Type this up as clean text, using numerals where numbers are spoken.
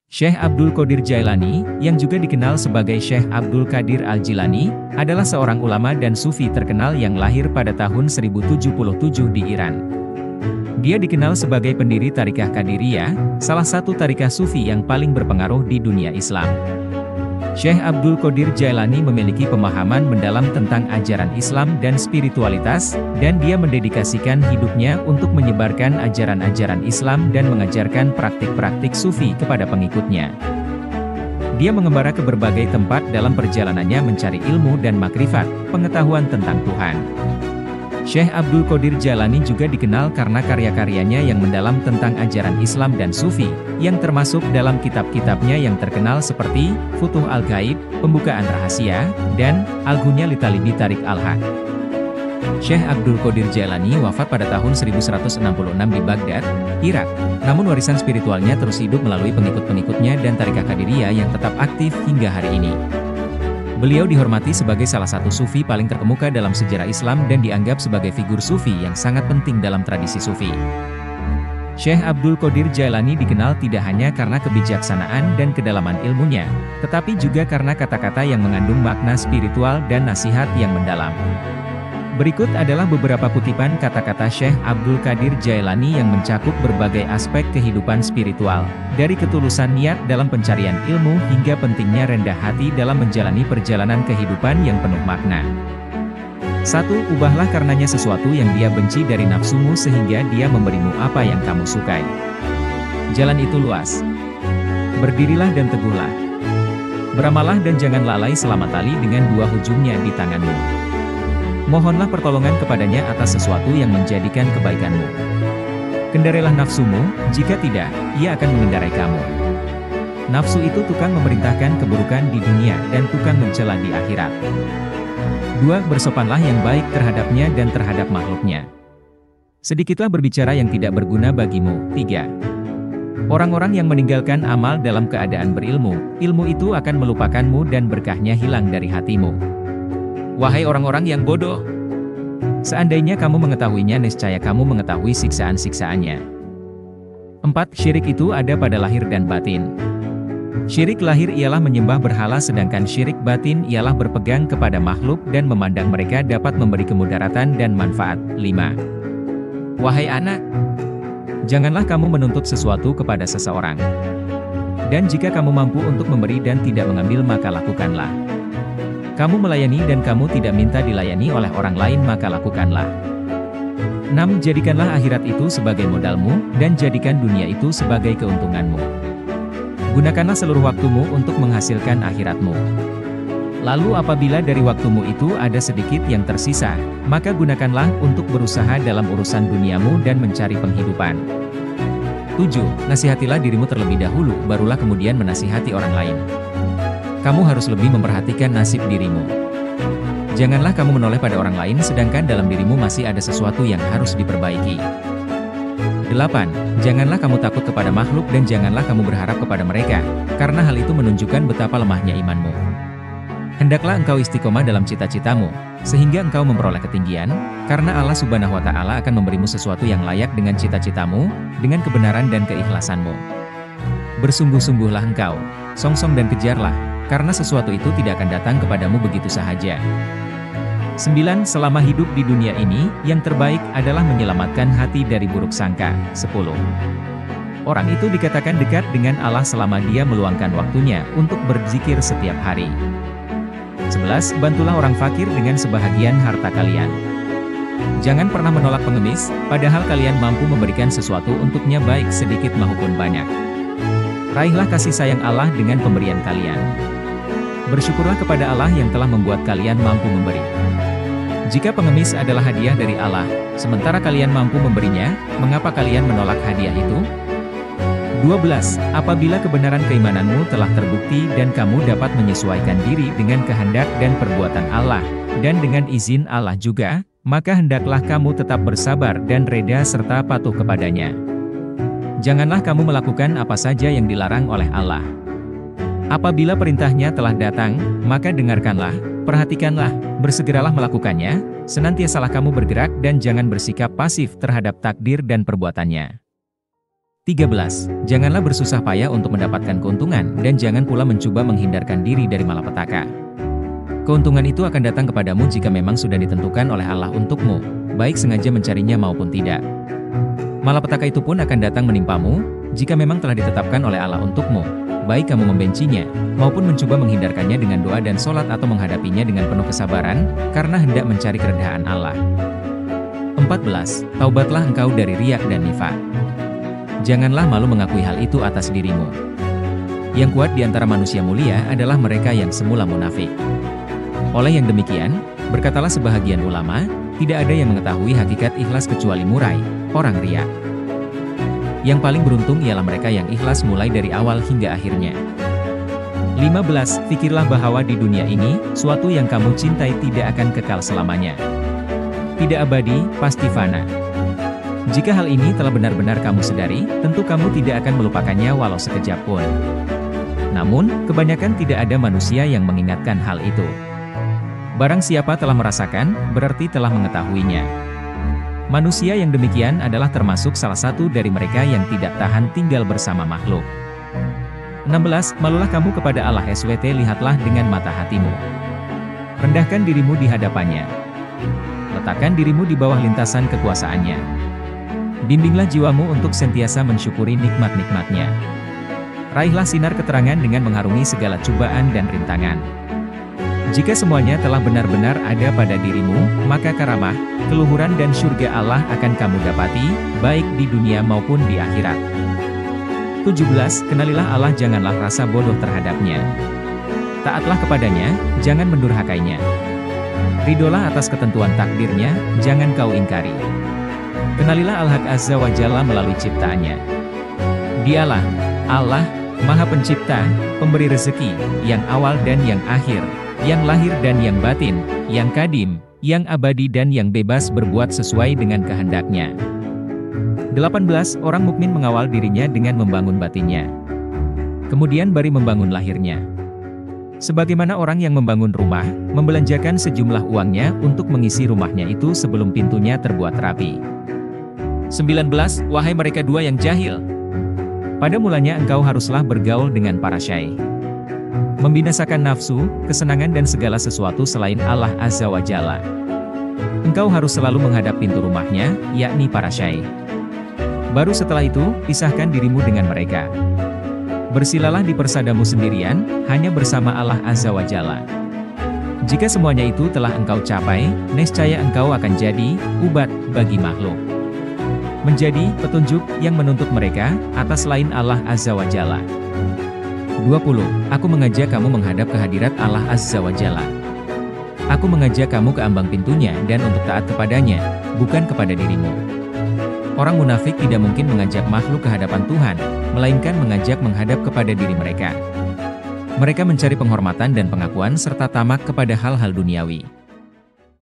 Syekh Abdul Qadir Jailani, yang juga dikenal sebagai Syekh Abdul Qadir Al-Jilani, adalah seorang ulama dan sufi terkenal yang lahir pada tahun 1077 di Iran. Dia dikenal sebagai pendiri Tariqah Qadiriyah, salah satu tariqah sufi yang paling berpengaruh di dunia Islam. Syekh Abdul Qadir Jailani memiliki pemahaman mendalam tentang ajaran Islam dan spiritualitas, dan dia mendedikasikan hidupnya untuk menyebarkan ajaran-ajaran Islam dan mengajarkan praktik-praktik sufi kepada pengikutnya. Dia mengembara ke berbagai tempat dalam perjalanannya mencari ilmu dan makrifat, pengetahuan tentang Tuhan. Syekh Abdul Qadir Jailani juga dikenal karena karya-karyanya yang mendalam tentang ajaran Islam dan Sufi, yang termasuk dalam kitab-kitabnya yang terkenal seperti Futuh Al-Ghaib, Pembukaan Rahasia, dan Al-Ghunya li Talibi Tariq Al-Haq. Syekh Abdul Qadir Jailani wafat pada tahun 1166 di Baghdad, Irak. Namun warisan spiritualnya terus hidup melalui pengikut-pengikutnya dan Tariqah Qadiriyah yang tetap aktif hingga hari ini. Beliau dihormati sebagai salah satu sufi paling terkemuka dalam sejarah Islam dan dianggap sebagai figur sufi yang sangat penting dalam tradisi sufi. Syekh Abdul Qadir Jailani dikenal tidak hanya karena kebijaksanaan dan kedalaman ilmunya, tetapi juga karena kata-kata yang mengandung makna spiritual dan nasihat yang mendalam. Berikut adalah beberapa kutipan kata-kata Syekh Abdul Qadir Jailani yang mencakup berbagai aspek kehidupan spiritual, dari ketulusan niat dalam pencarian ilmu hingga pentingnya rendah hati dalam menjalani perjalanan kehidupan yang penuh makna. 1. Ubahlah karenanya sesuatu yang dia benci dari nafsumu sehingga dia memberimu apa yang kamu sukai. Jalan itu luas. Berdirilah dan teguhlah. Beramalah dan jangan lalai selama tali dengan dua ujungnya di tanganmu. Mohonlah pertolongan kepadanya atas sesuatu yang menjadikan kebaikanmu. Kendarailah nafsumu, jika tidak, ia akan mengendarai kamu. Nafsu itu tukang memerintahkan keburukan di dunia dan tukang mencela di akhirat. 2. Bersopanlah yang baik terhadapnya dan terhadap makhluknya. Sedikitlah berbicara yang tidak berguna bagimu. 3. Orang-orang yang meninggalkan amal dalam keadaan berilmu, ilmu itu akan melupakanmu dan berkahnya hilang dari hatimu. Wahai orang-orang yang bodoh! Seandainya kamu mengetahuinya niscaya kamu mengetahui siksaan-siksaannya. 4. Syirik itu ada pada lahir dan batin. Syirik lahir ialah menyembah berhala sedangkan syirik batin ialah berpegang kepada makhluk dan memandang mereka dapat memberi kemudaratan dan manfaat. 5. Wahai anak! Janganlah kamu menuntut sesuatu kepada seseorang. Dan jika kamu mampu untuk memberi dan tidak mengambil maka lakukanlah. Kamu melayani dan kamu tidak minta dilayani oleh orang lain maka lakukanlah. 6. Jadikanlah akhirat itu sebagai modalmu, dan jadikan dunia itu sebagai keuntunganmu. Gunakanlah seluruh waktumu untuk menghasilkan akhiratmu. Lalu apabila dari waktumu itu ada sedikit yang tersisa, maka gunakanlah untuk berusaha dalam urusan duniamu dan mencari penghidupan. 7. Nasihatilah dirimu terlebih dahulu, barulah kemudian menasihati orang lain. Kamu harus lebih memperhatikan nasib dirimu. Janganlah kamu menoleh pada orang lain sedangkan dalam dirimu masih ada sesuatu yang harus diperbaiki. 8. Janganlah kamu takut kepada makhluk dan janganlah kamu berharap kepada mereka, karena hal itu menunjukkan betapa lemahnya imanmu. Hendaklah engkau istiqomah dalam cita-citamu, sehingga engkau memperoleh ketinggian, karena Allah Subhanahu wa Ta'ala akan memberimu sesuatu yang layak dengan cita-citamu, dengan kebenaran dan keikhlasanmu. Bersungguh-sungguhlah engkau, songsong dan kejarlah, karena sesuatu itu tidak akan datang kepadamu begitu sahaja. 9. Selama hidup di dunia ini, yang terbaik adalah menyelamatkan hati dari buruk sangka. 10. Orang itu dikatakan dekat dengan Allah selama dia meluangkan waktunya untuk berzikir setiap hari. 11. Bantulah orang fakir dengan sebahagian harta kalian. Jangan pernah menolak pengemis, padahal kalian mampu memberikan sesuatu untuknya baik sedikit maupun banyak. Raihlah kasih sayang Allah dengan pemberian kalian. Bersyukurlah kepada Allah yang telah membuat kalian mampu memberi. Jika pengemis adalah hadiah dari Allah, sementara kalian mampu memberinya, mengapa kalian menolak hadiah itu? 12. Apabila kebenaran keimananmu telah terbukti dan kamu dapat menyesuaikan diri dengan kehendak dan perbuatan Allah, dan dengan izin Allah juga, maka hendaklah kamu tetap bersabar dan reda serta patuh kepadanya. Janganlah kamu melakukan apa saja yang dilarang oleh Allah. Apabila perintahnya telah datang, maka dengarkanlah, perhatikanlah, bersegeralah melakukannya, senantiasalah kamu bergerak dan jangan bersikap pasif terhadap takdir dan perbuatannya. 13. Janganlah bersusah payah untuk mendapatkan keuntungan, dan jangan pula mencoba menghindarkan diri dari malapetaka. Keuntungan itu akan datang kepadamu jika memang sudah ditentukan oleh Allah untukmu, baik sengaja mencarinya maupun tidak. Malapetaka itu pun akan datang menimpamu, jika memang telah ditetapkan oleh Allah untukmu, baik kamu membencinya, maupun mencoba menghindarkannya dengan doa dan sholat atau menghadapinya dengan penuh kesabaran, karena hendak mencari keredaan Allah. 14. Taubatlah engkau dari riak dan nifak. Janganlah malu mengakui hal itu atas dirimu. Yang kuat di antara manusia mulia adalah mereka yang semula munafik. Oleh yang demikian, berkatalah sebahagian ulama, tidak ada yang mengetahui hakikat ikhlas kecuali murai, orang riya. Yang paling beruntung ialah mereka yang ikhlas mulai dari awal hingga akhirnya. 15. Fikirlah bahwa di dunia ini, suatu yang kamu cintai tidak akan kekal selamanya. Tidak abadi, pasti fana. Jika hal ini telah benar-benar kamu sadari, tentu kamu tidak akan melupakannya walau sekejap pun. Namun, kebanyakan tidak ada manusia yang mengingatkan hal itu. Barang siapa telah merasakan, berarti telah mengetahuinya. Manusia yang demikian adalah termasuk salah satu dari mereka yang tidak tahan tinggal bersama makhluk. 16. Malulah kamu kepada Allah SWT, lihatlah dengan mata hatimu. Rendahkan dirimu di hadapannya. Letakkan dirimu di bawah lintasan kekuasaannya. Bimbinglah jiwamu untuk sentiasa mensyukuri nikmat-nikmatnya. Raihlah sinar keterangan dengan mengharungi segala cobaan dan rintangan. Jika semuanya telah benar-benar ada pada dirimu, maka karamah, keluhuran dan surga Allah akan kamu dapati, baik di dunia maupun di akhirat. 17. Kenalilah Allah, janganlah rasa bodoh terhadapnya. Taatlah kepadanya, jangan mendurhakainya. Ridolah atas ketentuan takdirnya, jangan kau ingkari. Kenalilah Al-Haq Azza wa Jalla melalui ciptaannya. Dialah, Allah, Maha Pencipta, pemberi rezeki, yang awal dan yang akhir, yang lahir dan yang batin, yang kadim, yang abadi dan yang bebas berbuat sesuai dengan kehendaknya. 18. Orang mukmin mengawal dirinya dengan membangun batinnya. Kemudian baru membangun lahirnya. Sebagaimana orang yang membangun rumah, membelanjakan sejumlah uangnya untuk mengisi rumahnya itu sebelum pintunya terbuat rapi. 19. Wahai mereka dua yang jahil. Pada mulanya engkau haruslah bergaul dengan para syai. Membinasakan nafsu, kesenangan dan segala sesuatu selain Allah Azza wa Jalla. Engkau harus selalu menghadap pintu rumahnya, yakni para syai. Baru setelah itu, pisahkan dirimu dengan mereka. Bersilalah di persadamu sendirian, hanya bersama Allah Azza wa Jalla. Jika semuanya itu telah engkau capai, niscaya engkau akan jadi ubat bagi makhluk. Menjadi petunjuk yang menuntut mereka atas selain Allah Azza wa Jalla. 20. Aku mengajak kamu menghadap kehadirat Allah Azza wa Jalla. Aku mengajak kamu ke ambang pintunya dan untuk taat kepadanya, bukan kepada dirimu. Orang munafik tidak mungkin mengajak makhluk ke hadapan Tuhan, melainkan mengajak menghadap kepada diri mereka. Mereka mencari penghormatan dan pengakuan serta tamak kepada hal-hal duniawi.